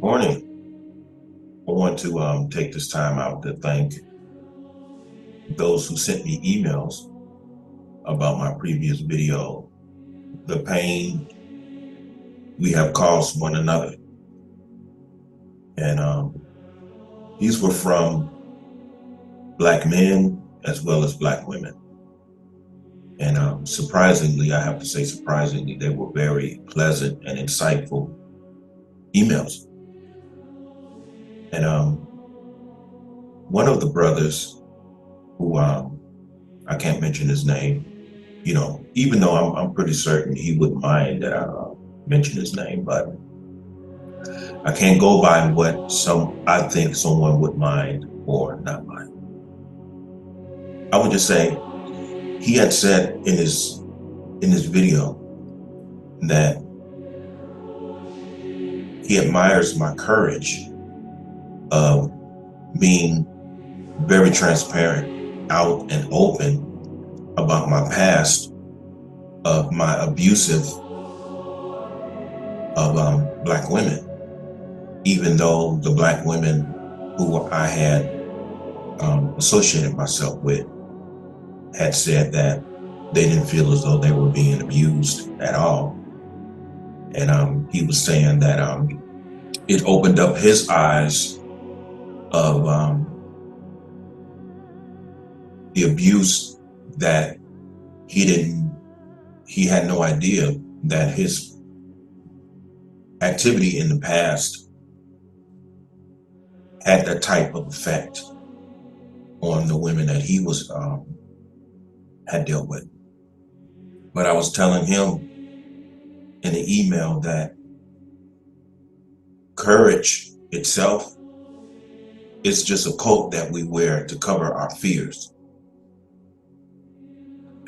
Morning. I want to take this time out to thank those who sent me emails about my previous video, the pain we have caused one another. And these were from Black men as well as Black women. And surprisingly, I have to say surprisingly, they were very pleasant and insightful emails. And one of the brothers who I can't mention his name, even though I'm pretty certain he wouldn't mind that I mention his name, but I can't go by what I think someone would mind or not mind. I would just say he had said in his video that he admires my courage of being very transparent, out and open about my past, of my abusive of Black women, even though the Black women who I had associated myself with had said that they didn't feel as though they were being abused at all. And he was saying that it opened up his eyes of the abuse that he had no idea that his activity in the past had that type of effect on the women that he was had dealt with. But I was telling him in the email that courage itself is just a coat that we wear to cover our fears.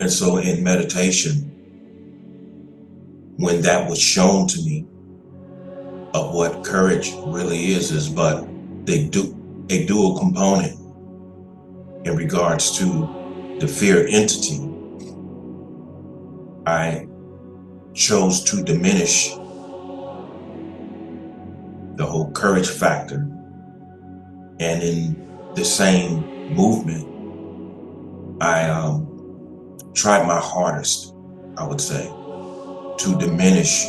And so in meditation, when that was shown to me of what courage really is but they do a dual component in regards to the fear entity, I chose to diminish the whole courage factor. And in the same movement, I tried my hardest, I would say, to diminish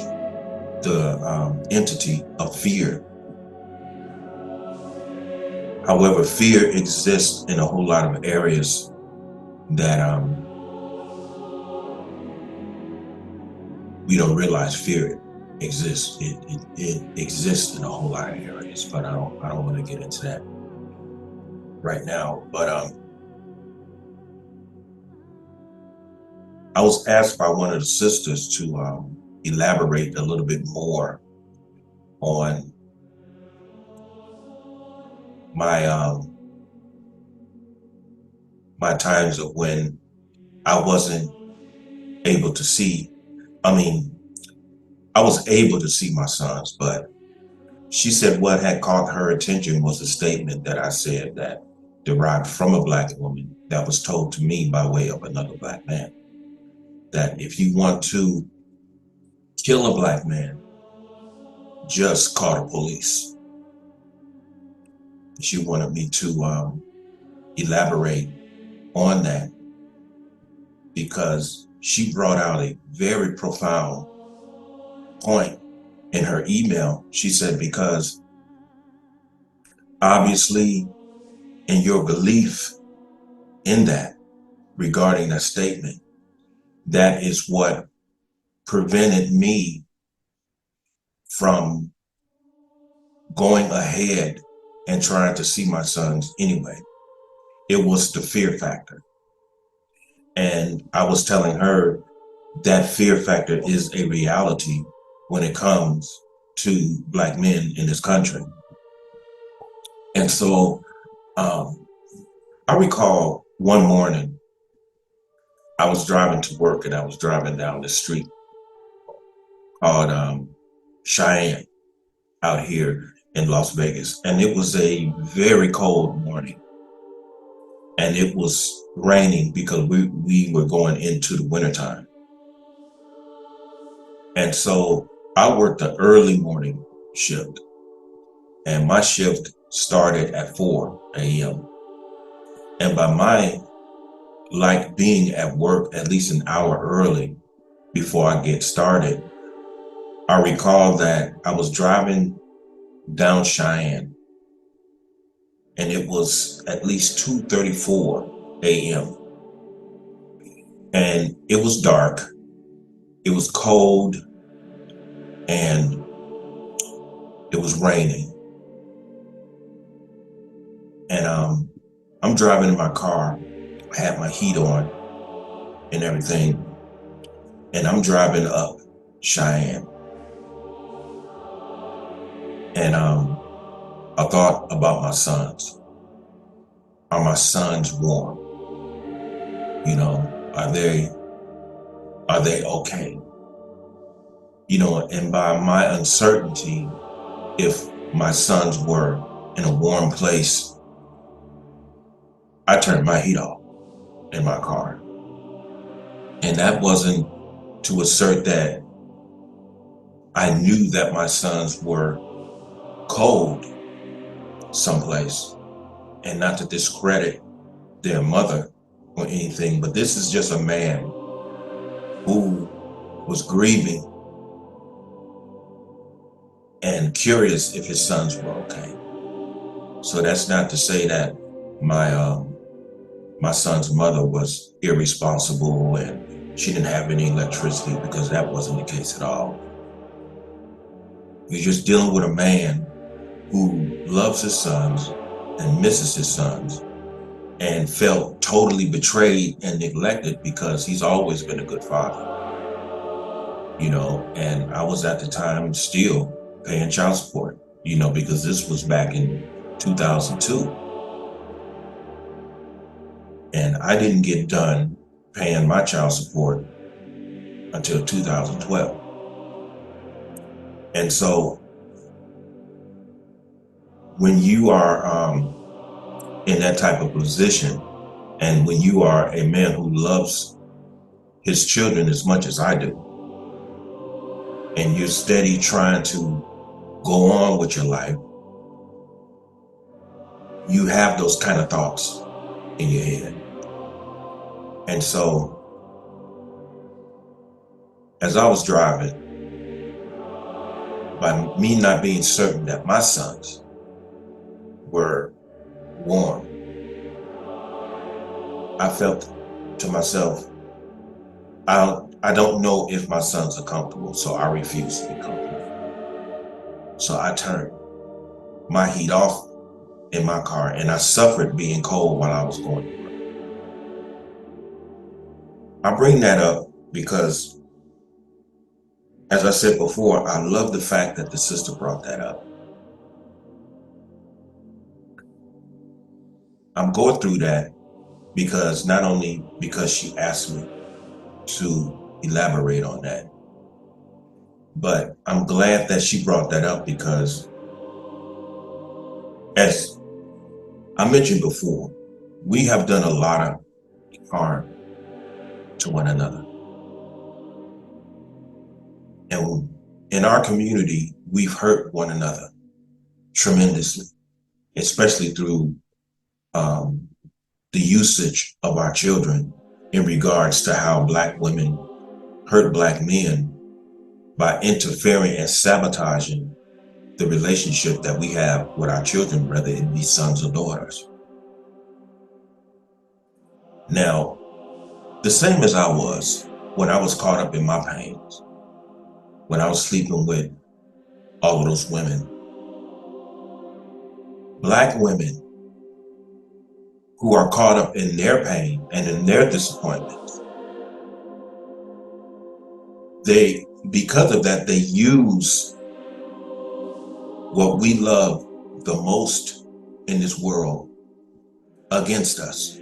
the entity of fear. However, fear exists in a whole lot of areas that we don't realize fear exists. It exists in a whole lot of areas, but I don't want to get into that right now. But I was asked by one of the sisters to elaborate a little bit more on my times of when I wasn't able to see. I was able to see my sons, but she said what had caught her attention was a statement that I said that derived from a Black woman that was told to me by way of another Black man, that if you want to kill a Black man, just call the police. She wanted me to elaborate on that because she brought out a very profound point in her email. She said, because obviously in your belief in that regarding that statement, that is what prevented me from going ahead and trying to see my sons anyway. It was the fear factor. And I was telling her that fear factor is a reality when it comes to Black men in this country. And so I recall one morning I was driving to work and I was driving down the street called Cheyenne out here in Las Vegas. And it was a very cold morning. And it was raining because we were going into the wintertime. And so I worked the early morning shift. and my shift started at 4 a.m. And by my being at work at least an hour early before I get started, I recall that I was driving down Cheyenne, and it was at least 2:34 a.m. and it was dark, it was cold, and it was raining. And I'm driving in my car, I had my heat on and everything, and I'm driving up Cheyenne. And I thought about my sons. Are my sons warm? You know, are they okay? You know, and by my uncertainty, if my sons were in a warm place, I turned my heat off in my car. And that wasn't to assert that I knew that my sons were cold someplace, and not to discredit their mother or anything, but this is just a man who was grieving and curious if his sons were okay. So that's not to say that my son's mother was irresponsible and she didn't have any electricity, because that wasn't the case at all. You're just dealing with a man who loves his sons and misses his sons, and felt totally betrayed and neglected because he's always been a good father. You know, and I was at the time still paying child support, you know, because this was back in 2002. And I didn't get done paying my child support until 2012. And so when you are in that type of position, and when you are a man who loves his children as much as I do, and you're steady trying to go on with your life, you have those kind of thoughts in your head. And so as I was driving, by me not being certain that my sons were warm, I felt to myself, I don't know if my sons are comfortable, so I refuse to be comfortable. So I turned my heat off in my car, and I suffered being cold while I was going to work. I bring that up because, as I said before, I love the fact that the sister brought that up. I'm going through that because not only because she asked me to elaborate on that, but I'm glad that she brought that up because, as I mentioned before, we have done a lot of harm to one another. And in our community, we've hurt one another tremendously, especially through the usage of our children in regards to how Black women hurt Black men by interfering and sabotaging the relationship that we have with our children, whether it be sons or daughters. Now, the same as I was when I was caught up in my pains, when I was sleeping with all of those women, Black women who are caught up in their pain and in their disappointments, because of that, they use what we love the most in this world against us.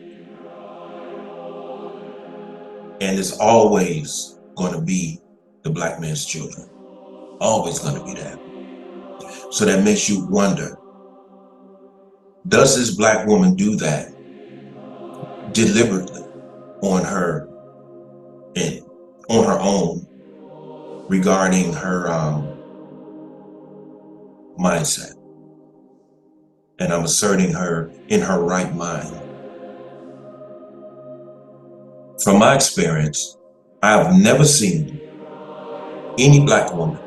And it's always going to be the Black man's children. Always going to be that. So that makes you wonder, does this Black woman do that deliberately on her and on her own regarding her mindset? and I'm asserting her in her right mind. From my experience, I've never seen any black woman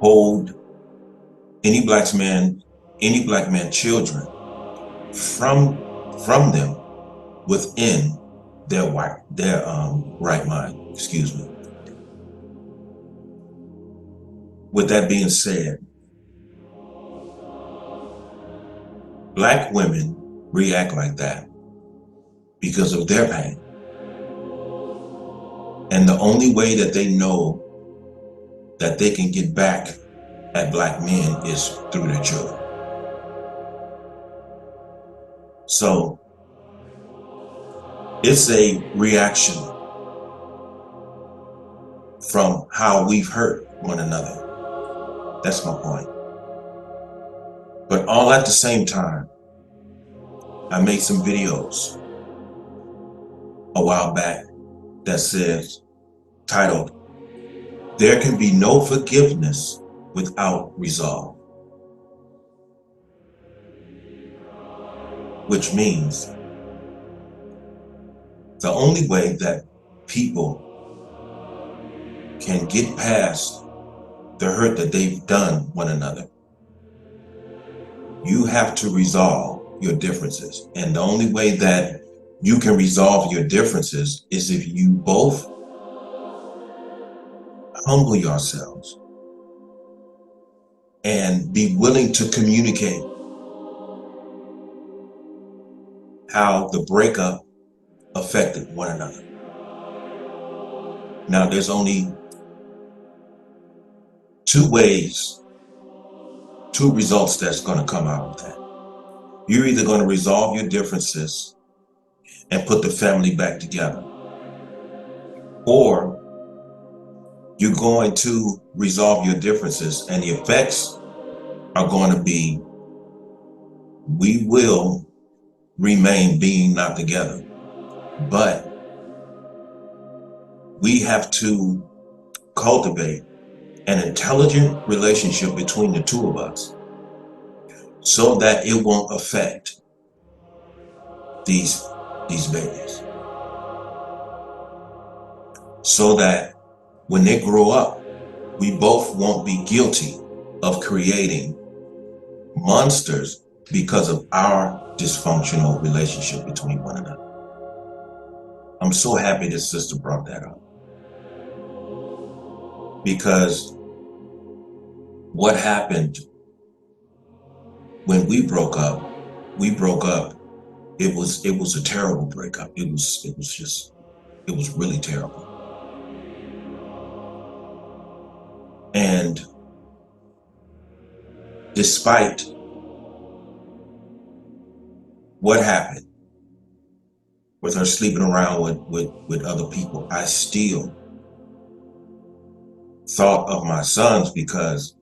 hold any black man children from them within their right mind. Excuse me. With that being said, black women react like that because of their pain. And the only way that they know that they can get back at black men is through their children. So it's a reaction from how we've hurt one another. That's my point. But all at the same time, I made some videos a while back that says, titled, "There can be no forgiveness without resolve." Which means the only way that people can get past the hurt that they've done one another, you have to resolve your differences. And the only way that you can resolve your differences is if you both humble yourselves and be willing to communicate how the breakup affected one another. Now, there's only two results that's going to come out of that. You're either going to resolve your differences and put the family back together, or you're going to resolve your differences and the effects are going to be, we will remain being not together, but we have to cultivate an intelligent relationship between the two of us so that it won't affect these babies. So that when they grow up, we both won't be guilty of creating monsters because of our dysfunctional relationship between one another. I'm so happy this sister brought that up, because what happened when we broke up, it was a terrible breakup. It was really terrible. And despite what happened with her sleeping around with other people, I still thought of my sons, because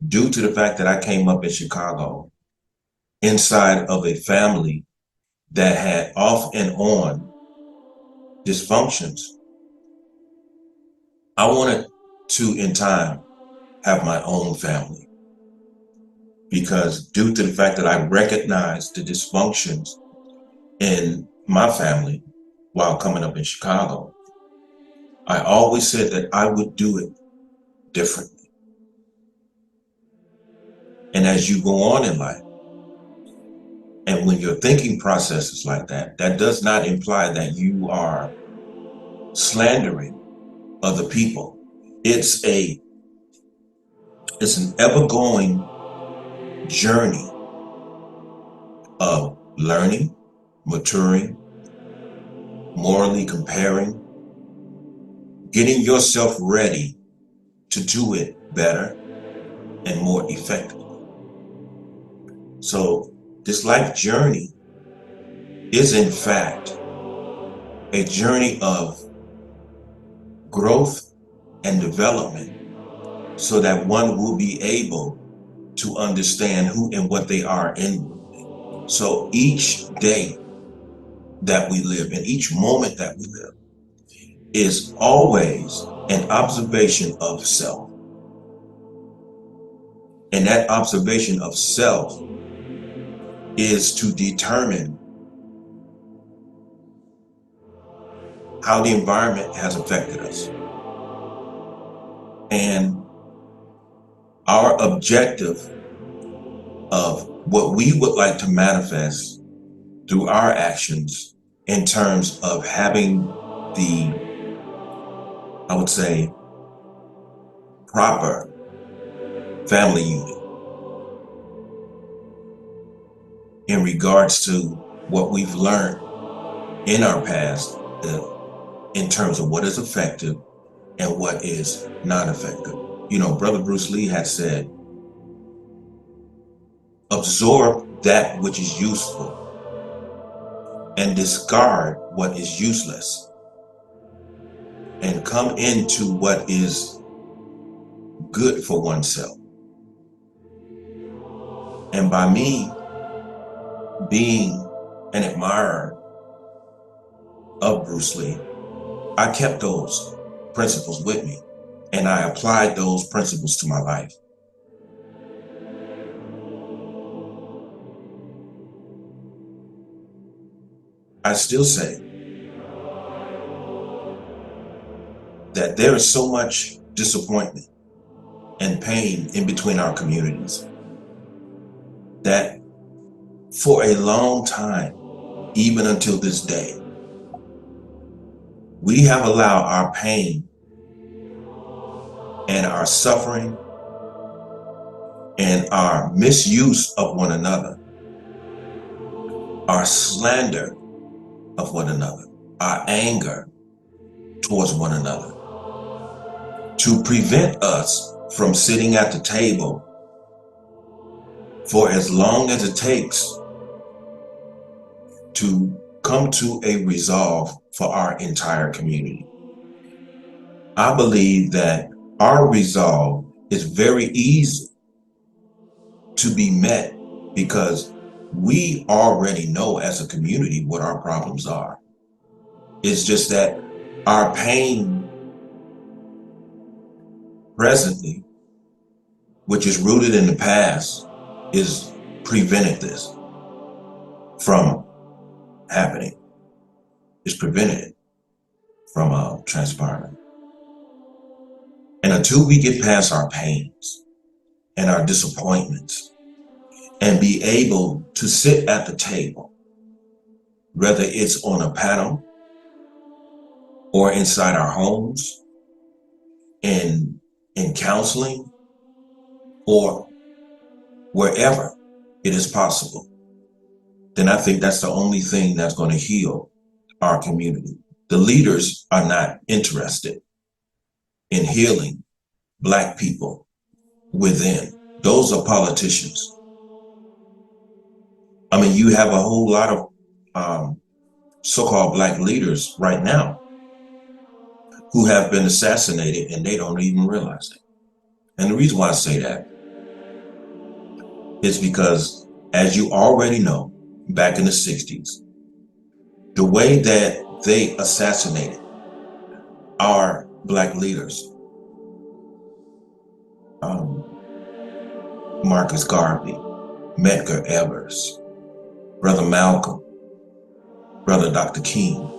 due to the fact that I came up in Chicago inside of a family that had off and on dysfunctions, I wanted to, in time, have my own family. Because due to the fact that I recognized the dysfunctions in my family while coming up in Chicago, I always said that I would do it differently. And as you go on in life, and when your thinking process is like that, that does not imply that you are slandering other people. It's an ever-going journey of learning, maturing, morally comparing, getting yourself ready to do it better and more effectively. So this life journey is in fact a journey of growth and development, so that one will be able to understand who and what they are inwardly. So each day that we live, and each moment that we live, is always an observation of self. And that observation of self is to determine how the environment has affected us. And our objective of what we would like to manifest through our actions in terms of having the, I would say, proper family unit in regards to what we've learned in our past in terms of what is effective and what is not effective. You know, Brother Bruce Lee had said, absorb that which is useful and discard what is useless and come into what is good for oneself. And by me being an admirer of Bruce Lee, I kept those principles with me and I applied those principles to my life. I still say that there is so much disappointment and pain in between our communities that for a long time, even until this day, we have allowed our pain and our suffering and our misuse of one another, our slander of one another, our anger towards one another, to prevent us from sitting at the table for as long as it takes to come to a resolve for our entire community. I believe that our resolve is very easy to be met because we already know as a community what our problems are. It's just that our pain presently, which is rooted in the past, is prevented this from happening. It's prevented it from transpiring. And until we get past our pains and our disappointments and be able to sit at the table, whether it's on a panel or inside our homes, in counseling, or wherever it is possible, then I think that's the only thing that's going to heal our community. The leaders are not interested in healing Black people within. Those are politicians. I mean, you have a whole lot of so-called Black leaders right now who have been assassinated and they don't even realize it. And the reason why I say that is because, as you already know, back in the 60s, the way that they assassinated our Black leaders, Marcus Garvey, Medgar Evers, Brother Malcolm, Brother Dr. King,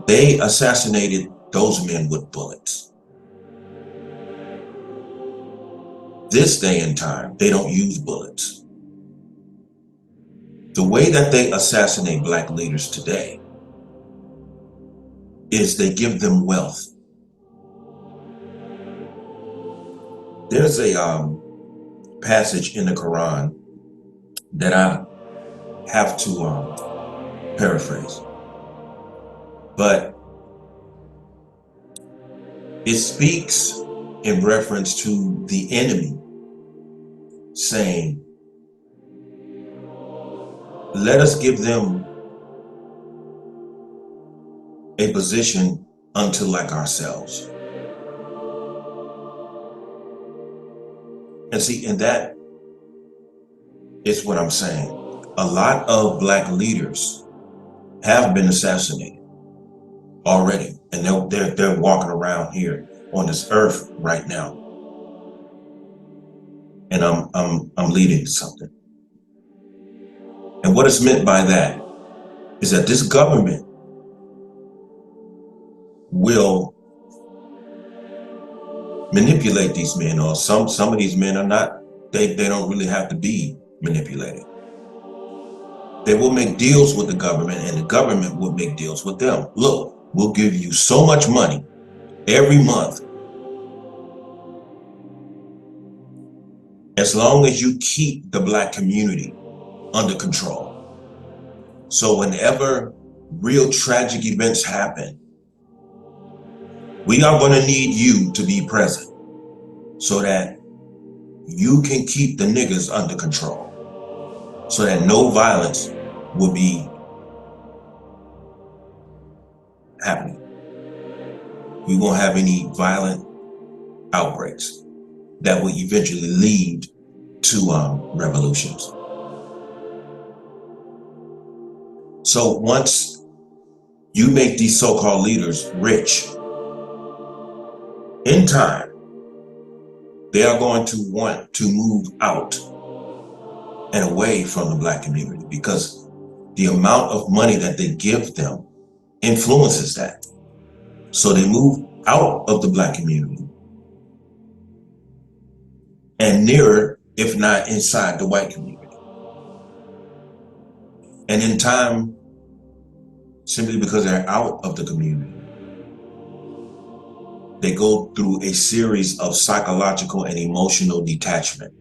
they assassinated those men with bullets. This day and time, they don't use bullets. The way that they assassinate Black leaders today is they give them wealth. There's a passage in the Quran that I have to paraphrase, but it speaks in reference to the enemy saying, let us give them a position unto like ourselves. And see, and that is what I'm saying. A lot of Black leaders have been assassinated already, and they're walking around here on this earth right now. and I'm leading something. And what is meant by that is that this government will manipulate these men, or some of these men are not, they don't really have to be manipulated. They will make deals with the government, and the government will make deals with them. Look, we'll give you so much money every month as long as you keep the Black community under control. So whenever real tragic events happen, we are going to need you to be present so that you can keep the niggas under control, so that no violence will be happening. We won't have any violent outbreaks that will eventually lead to revolutions. So once you make these so-called leaders rich, in time, they are going to want to move out and away from the Black community, because the amount of money that they give them influences that. So they move out of the Black community and nearer, if not inside, the white community. And in time, simply because they're out of the community, they go through a series of psychological and emotional detachment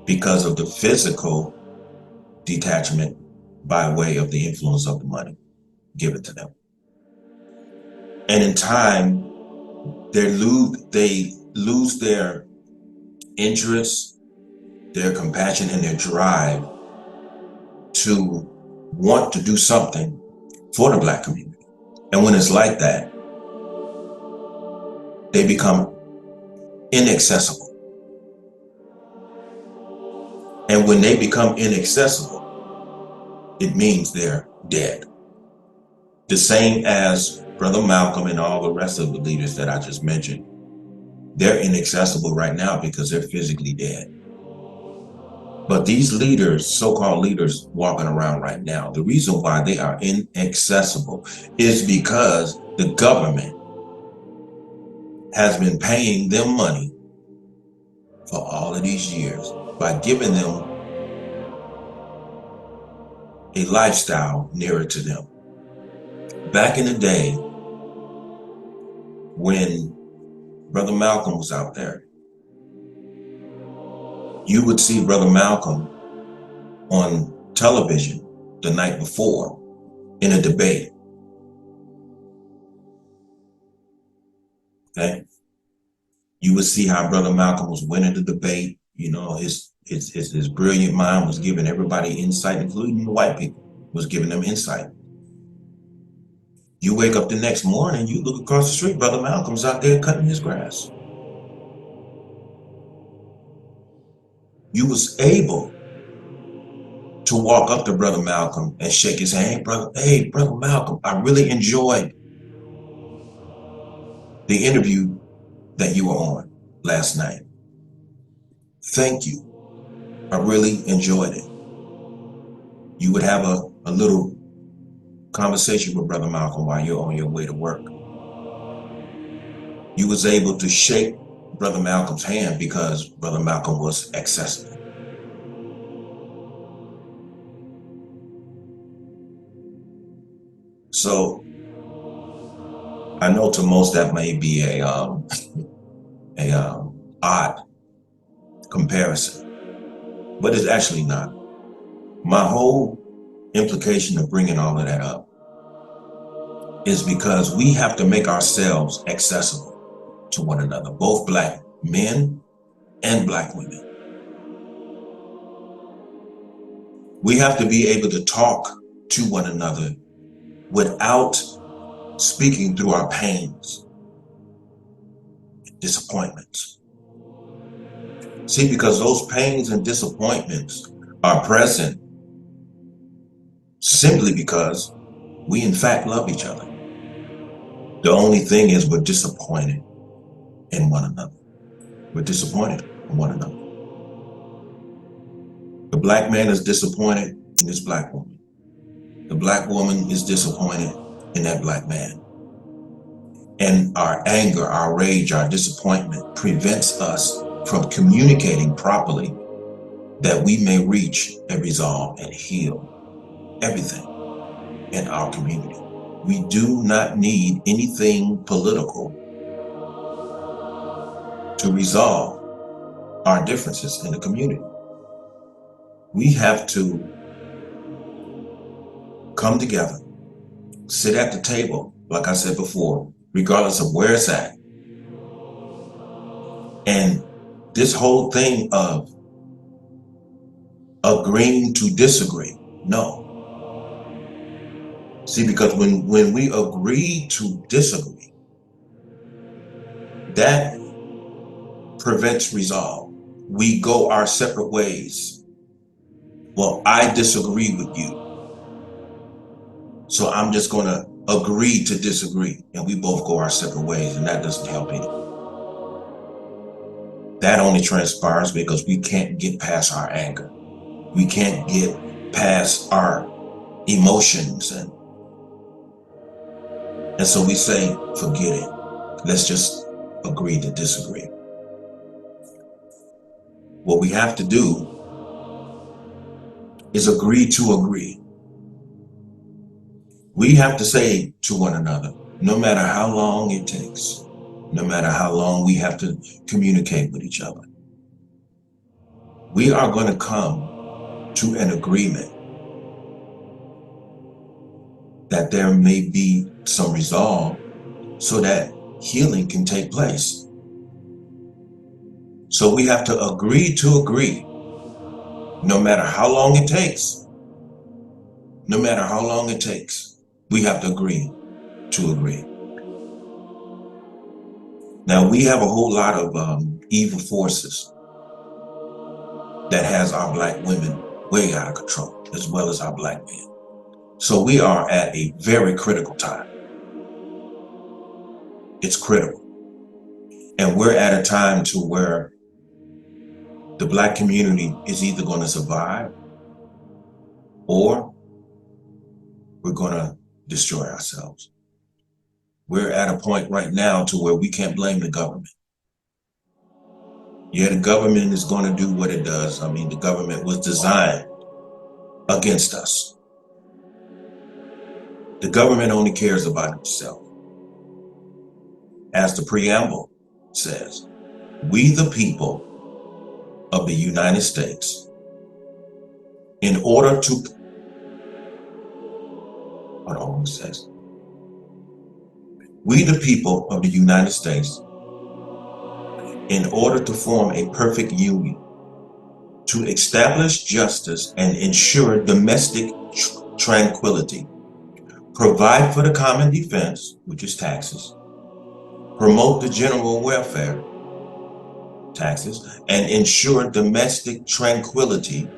because of the physical detachment by way of the influence of the money given to them. And in time, they lose their interest, their compassion, and their drive to want to do something for the Black community. And when it's like that, they become inaccessible. And when they become inaccessible, it means they're dead. The same as Brother Malcolm and all the rest of the leaders that I just mentioned. They're inaccessible right now because they're physically dead. But these leaders, so-called leaders walking around right now, the reason why they are inaccessible is because the government has been paying them money for all of these years by giving them a lifestyle nearer to them. Back in the day, when Brother Malcolm was out there, you would see Brother Malcolm on television the night before in a debate. Okay? You would see how Brother Malcolm was winning the debate. You know, his brilliant mind was giving everybody insight, including the white people, was giving them insight. You wake up the next morning, you look across the street, Brother Malcolm's out there cutting his grass. You was able to walk up to Brother Malcolm and shake his hand. Hey, Brother Malcolm, I really enjoyed the interview that you were on last night. Thank you. I really enjoyed it. You would have a little conversation with Brother Malcolm while you're on your way to work. You was able to shake Brother Malcolm's hand because Brother Malcolm was accessible. So I know to most that may be a odd comparison, but it's actually not. My whole implication of bringing all of that up is because we have to make ourselves accessible to one another, both Black men and Black women. We have to be able to talk to one another without speaking through our pains, disappointments. See, because those pains and disappointments are present simply because we in fact love each other. The only thing is we're disappointed in one another. We're disappointed in one another. The black man is disappointed in this black woman. The black woman is disappointed in that black man. And our anger, our rage, our disappointment prevents us from communicating properly that we may reach and resolve and heal everything in our community. We do not need anything political to resolve our differences in the community. We have to come together, sit at the table, like I said before, regardless of where it's at. And this whole thing of agreeing to disagree, no. See, because when we agree to disagree, that prevents resolve. We go our separate ways. Well, I disagree with you, so I'm just going to agree to disagree, and we both go our separate ways, and that doesn't help anyone. That only transpires because we can't get past our anger. We can't get past our emotions, and so we say, forget it. Let's just agree to disagree. What we have to do is agree to agree. We have to say to one another, no matter how long it takes, no matter how long we have to communicate with each other, we are going to come to an agreement that there may be some resolve so that healing can take place. So we have to agree to agree, no matter how long it takes. No matter how long it takes, we have to agree to agree. Now, we have a whole lot of evil forces that has our black women way out of control, as well as our black men. So we are at a very critical time. It's critical. And we're at a time to where the black community is either going to survive or we're going to destroy ourselves. We're at a point right now to where we can't blame the government. Yeah, the government is going to do what it does. I mean, the government was designed against us. The government only cares about itself. As the preamble says, we the people of the United States, in order to, hold on, it says, we the people of the United States, in order to form a perfect union, to establish justice and ensure domestic tranquility, provide for the common defense, which is taxes, promote the general welfare, taxes, and ensure domestic tranquility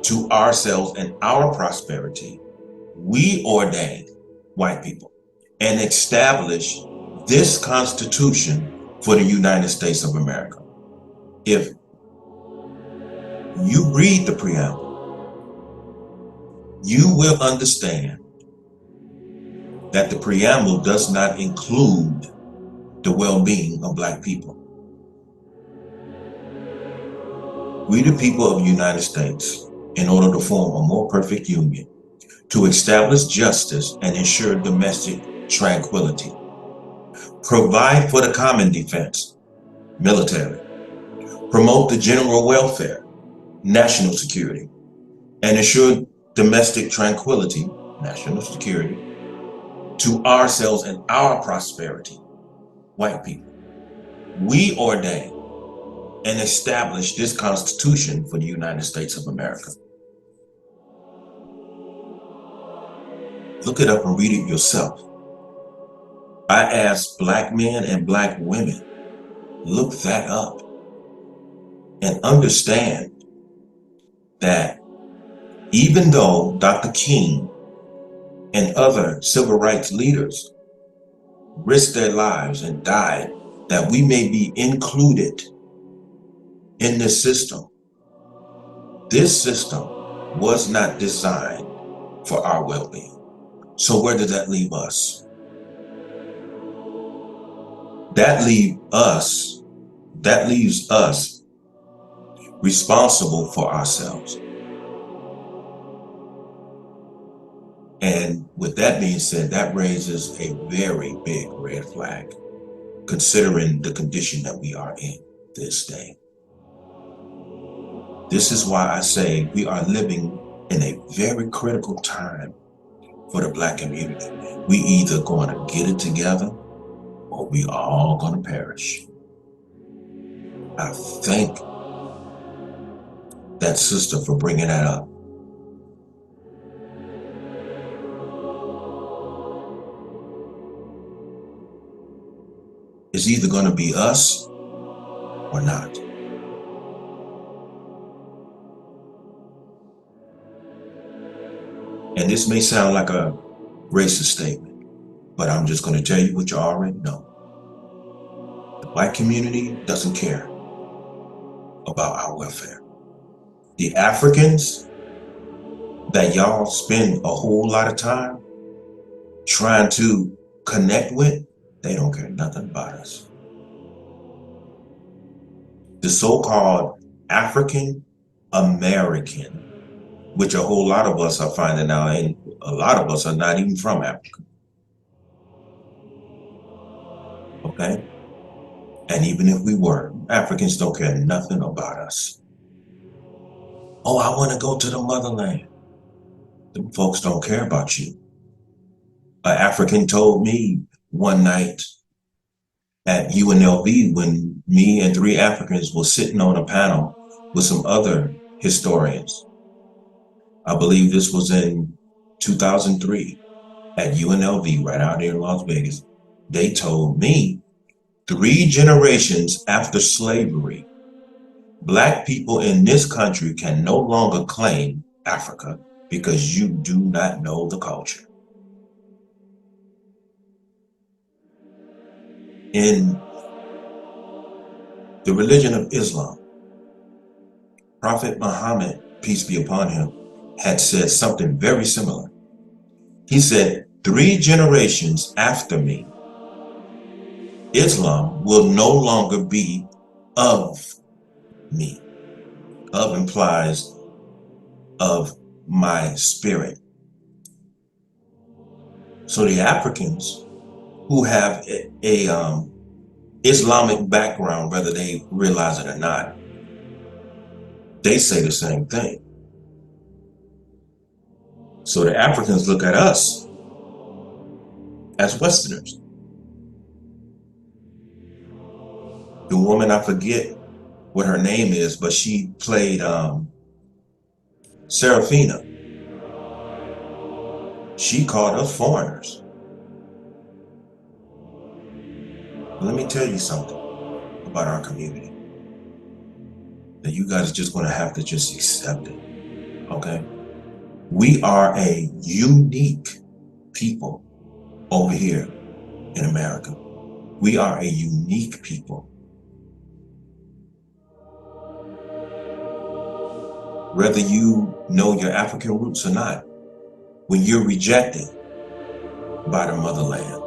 to ourselves and our prosperity, we ordain, white people, and establish this Constitution for the United States of America. If you read the preamble, you will understand that the preamble does not include the well-being of black people. We the people of the United States, in order to form a more perfect union, to establish justice and ensure domestic tranquility, provide for the common defense, military, promote the general welfare, national security, and ensure domestic tranquility, national security, to ourselves and our prosperity, white people. We ordain and establish this Constitution for the United States of America. Look it up and read it yourself. I ask black men and black women, look that up and understand that even though Dr. King and other civil rights leaders risked their lives and died, that we may be included in this system, This system was not designed for our well-being. So where did that leave us? That leaves us responsible for ourselves. And with that being said, that raises a very big red flag, considering the condition that we are in this day. This is why I say we are living in a very critical time for the Black community. We either going to get it together or we are all going to perish. I thank that sister for bringing that up. It's either going to be us or not. And this may sound like a racist statement, but I'm just going to tell you what you already know. The Black community doesn't care about our welfare. The Africans that y'all spend a whole lot of time trying to connect with, they don't care nothing about us. The so-called African American, which a whole lot of us are finding out, and a lot of us are not even from Africa. Okay? And even if we were, Africans don't care nothing about us. Oh, I want to go to the motherland. Them folks don't care about you. An African told me one night at UNLV when me and 3 Africans were sitting on a panel with some other historians. I believe this was in 2003 at UNLV right out here in Las Vegas. They told me 3 generations after slavery, Black people in this country can no longer claim Africa because you do not know the culture. In the religion of Islam, Prophet Muhammad, peace be upon him, had said something very similar. He said, 3 generations after me, Islam will no longer be of me. Of implies of my spirit. So the Africans who have a Islamic background, whether they realize it or not, they say the same thing. So the Africans look at us as Westerners. The woman, I forget what her name is, but she played Serafina. She called us foreigners. Let me tell you something about our community that you guys are just going to have to just accept it, okay? We are a unique people over here in America. We are a unique people. Whether you know your African roots or not, when you're rejected by the motherland,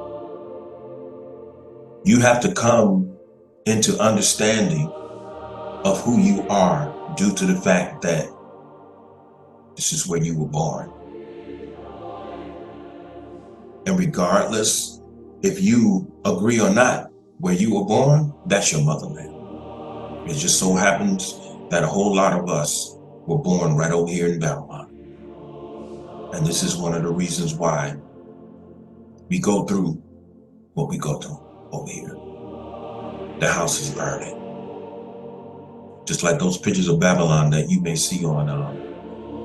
you have to come into understanding of who you are due to the fact that this is where you were born. And regardless if you agree or not, where you were born, that's your motherland. It just so happens that a whole lot of us were born right over here in Babylon. And this is one of the reasons why we go through what we go through over here. The house is burning. Just like those pictures of Babylon that you may see on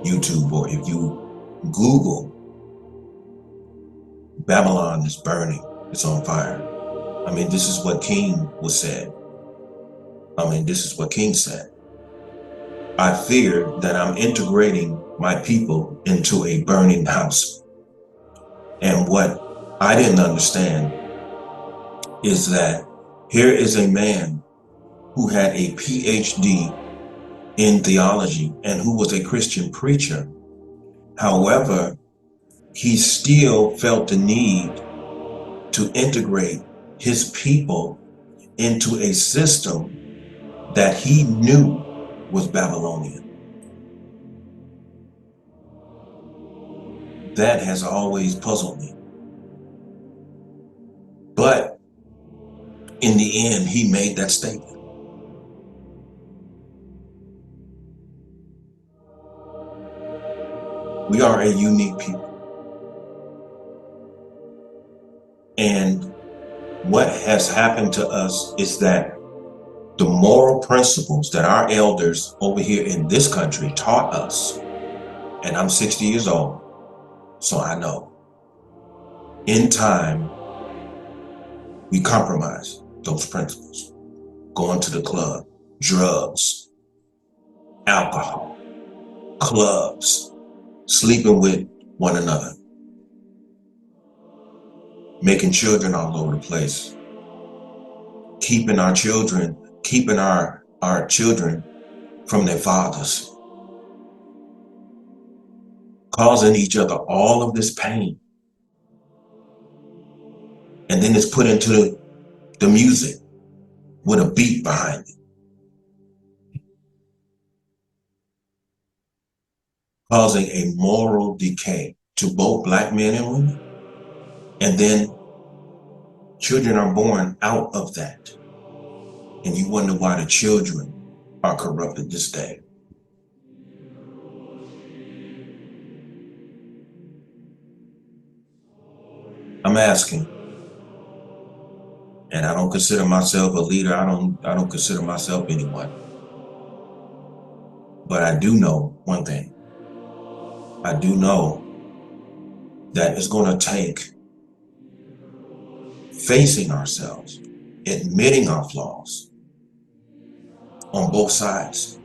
YouTube, or if you Google, Babylon is burning, it's on fire. I mean, this is what King was said. I mean, this is what King said. I fear that I'm integrating my people into a burning house. And what I didn't understand is that here is a man who had a PhD in theology and who was a Christian preacher. However, he still felt the need to integrate his people into a system that he knew was Babylonian. That has always puzzled me. But in the end, he made that statement. We are a unique people. And what has happened to us is that the moral principles that our elders over here in this country taught us, and I'm 60 years old, so I know, in time, we compromise those principles. Going to the club, drugs, alcohol, clubs, sleeping with one another, making children all over the place, keeping our children from their fathers, causing each other all of this pain. And then it's put into the music with a beat behind it, causing a moral decay to both Black men and women. And then children are born out of that. And you wonder why the children are corrupted this day. I'm asking, and I don't consider myself a leader. I don't consider myself anyone. But I do know one thing. I do know that it's going to take facing ourselves, admitting our flaws on both sides.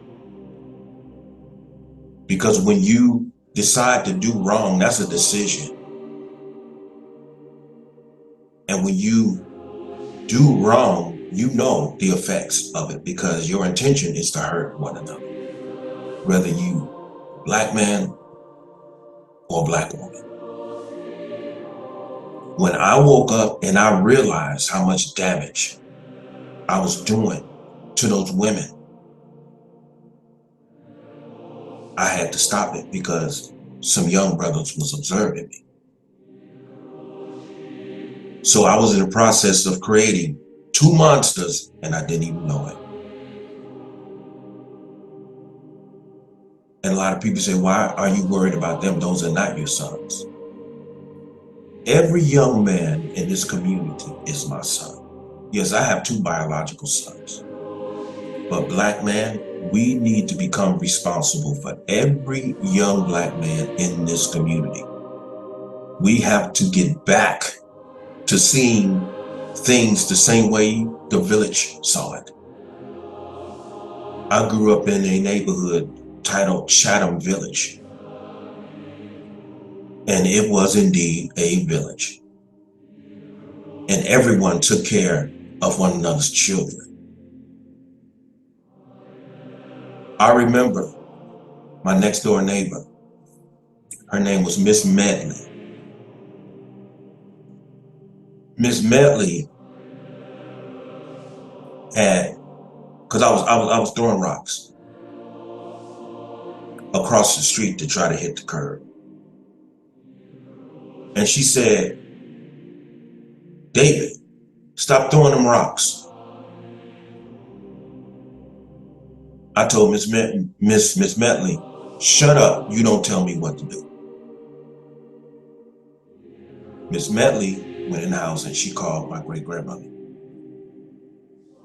Because when you decide to do wrong, that's a decision. And when you do wrong, you know the effects of it because your intention is to hurt one another. Whether you Black man or Black woman. When I woke up and I realized how much damage I was doing to those women, I had to stop it because some young brothers was observing me. So I was in the process of creating two monsters and I didn't even know it. And a lot of people say, why are you worried about them? Those are not your sons. Every young man in this community is my son. Yes, I have two biological sons. But Black man, we need to become responsible for every young Black man in this community. We have to get back to seeing things the same way the village saw it. I grew up in a neighborhood titled Chatham Village. And it was indeed a village. And everyone took care of one another's children. I remember my next door neighbor, her name was Miss Medley. Miss Medley had, because I was throwing rocks across the street to try to hit the curb. And she said, David, stop throwing them rocks. I told Miss Medley, shut up, you don't tell me what to do. Miss Medley went in the house and she called my great-grandmother.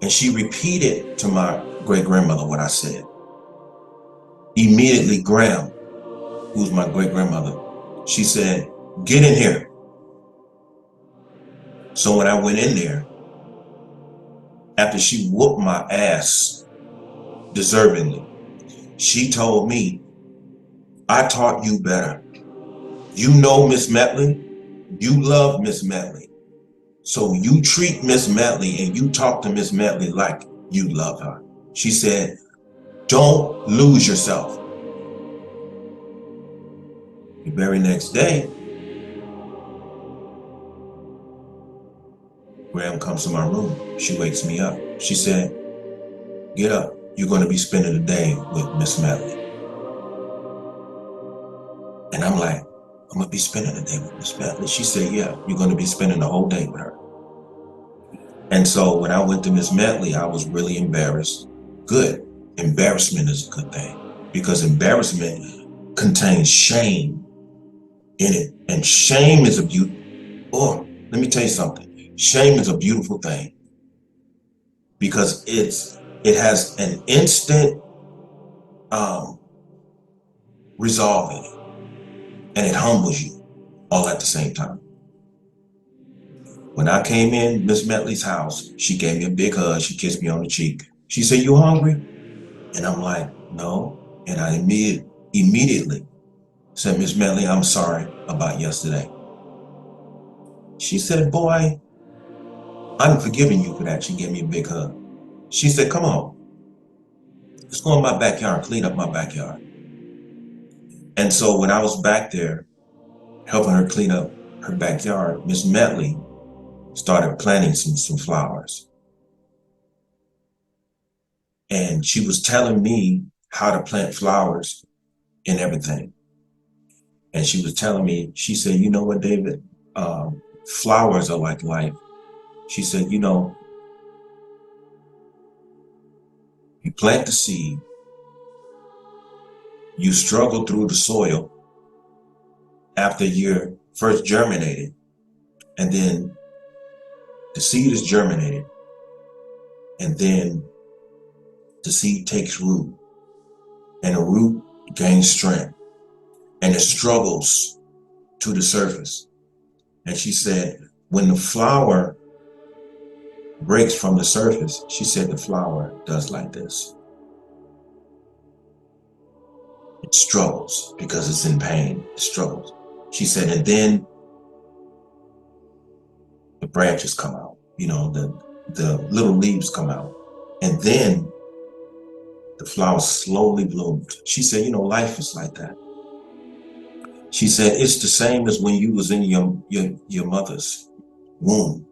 And she repeated to my great-grandmother what I said. Immediately, Graham, who was my great-grandmother, she said, get in here. So when I went in there, after she whooped my ass deservingly, she told me, I taught you better. You know Miss Medley, you love Miss Medley. So you treat Miss Medley and you talk to Miss Medley like you love her. She said, Don't lose yourself. The very next day, Graham comes to my room. She wakes me up. She said, "Get up. You're going to be spending the day with Miss Medley." And I'm like, "I'm going to be spending the day with Miss Medley?" She said, "Yeah, you're going to be spending the whole day with her." And so when I went to Miss Medley, I was really embarrassed. Good. Embarrassment is a good thing, because embarrassment contains shame in it. And shame is a let me tell you something. Shame is a beautiful thing, because it has an instant um, resolve in it, and it humbles you all at the same time. When I came in Miss Medley's house, she gave me a big hug. She kissed me on the cheek. She said, "You hungry?" And I'm like, "No." And I immediately said, "Miss Medley, I'm sorry about yesterday." She said, "Boy, I'm forgiving you for that." She gave me a big hug. She said, "Come on, let's go in my backyard, clean up my backyard." And so when I was back there helping her clean up her backyard, Miss Medley started planting some flowers. And she was telling me how to plant flowers and everything. And she was telling me, she said, "You know what, David? Flowers are like life." She said, "You plant the seed, you struggle through the soil after you're first germinated, and then the seed is germinated, and then the seed takes root, and the root gains strength, and it struggles to the surface." And she said, when the flower breaks from the surface, she said the flower does like this. It struggles because it's in pain. It struggles. She said, and then the branches come out, the little leaves come out. And then the flower slowly bloomed. She said, life is like that. She said, it's the same as when you was in your mother's womb,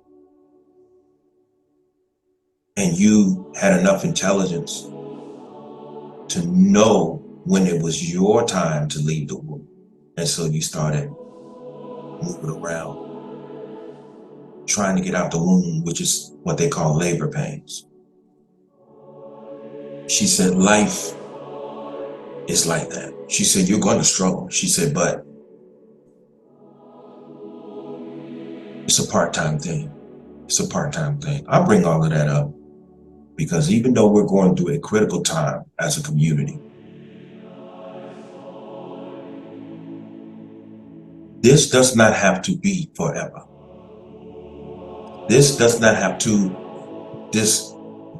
and you had enough intelligence to know when it was your time to leave the womb. And so you started moving around, trying to get out the womb, which is what they call labor pains. She said, life is like that. She said, you're going to struggle. She said, but it's a part-time thing. It's a part-time thing. I bring all of that up because even though we're going through a critical time as a community, this does not have to be forever. This does not have to, this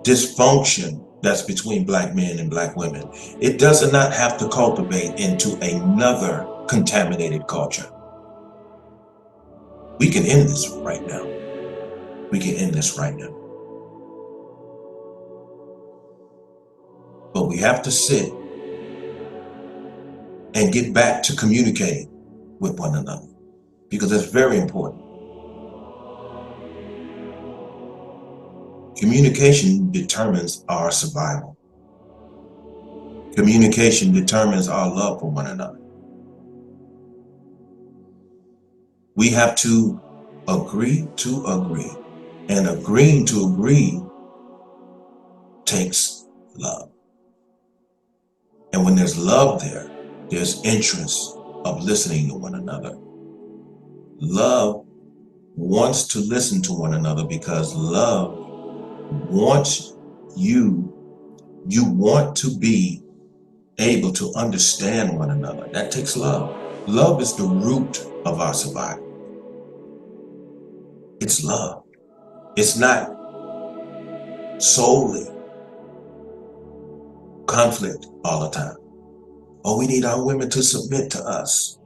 dysfunction that's between Black men and Black women, it does not have to cultivate into another contaminated culture. We can end this right now. We can end this right now. But we have to sit and get back to communicating with one another, because it's very important. Communication determines our survival. Communication determines our love for one another. We have to agree to agree, and agreeing to agree takes love. And when there's love there, there's interest of listening to one another. Love wants to listen to one another because love wants you want to be able to understand one another. That takes love. Love is the root of our survival. It's love. It's not solely conflict all the time. Oh, we need our women to submit to us.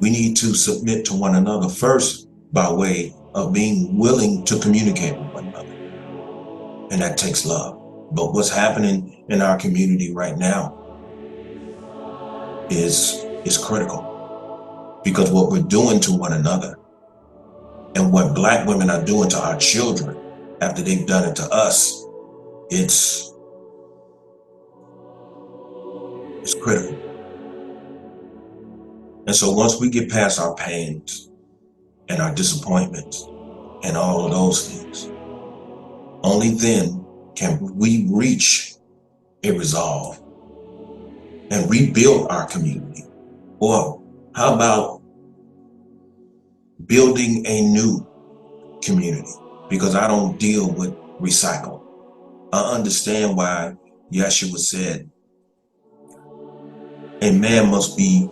We need to submit to one another first by way of being willing to communicate with one another. and that takes love. But what's happening in our community right now is critical, because what we're doing to one another and what Black women are doing to our children after they've done it to us, it's critical. And so once we get past our pains and our disappointments and all of those things, only then can we reach a resolve and rebuild our community. Or how about building a new community? Because I don't deal with recycle. I understand why Yeshua said a man must be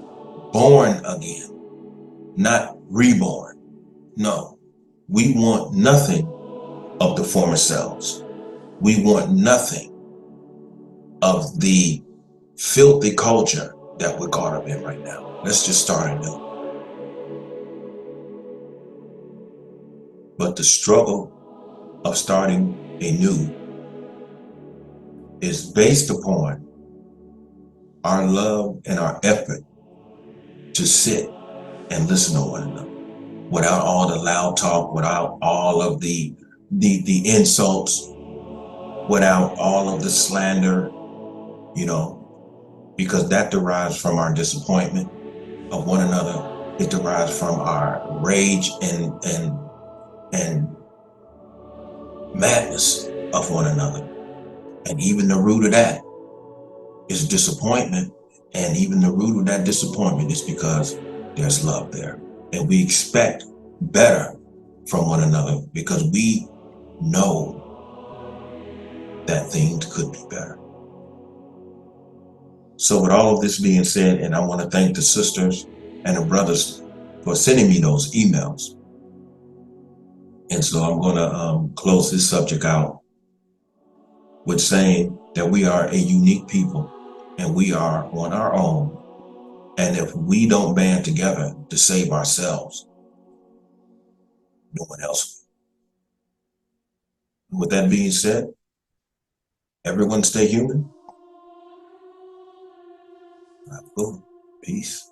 born again, not reborn. No, we want nothing of the former selves. We want nothing of the filthy culture that we're caught up in right now. Let's just start anew. But the struggle of starting anew is based upon our love and our effort to sit and listen to one another without all the loud talk, without all of the insults, without all of the slander, because that derives from our disappointment of one another. It derives from our rage and madness of one another. And even the root of that is disappointment. And even the root of that disappointment is because there's love there. And we expect better from one another because we know that things could be better. So with all of this being said, and I want to thank the sisters and the brothers for sending me those emails. And so I'm going to close this subject out with saying that we are a unique people and we are on our own. And if we don't band together to save ourselves, no one else will. With that being said, everyone stay human. Peace.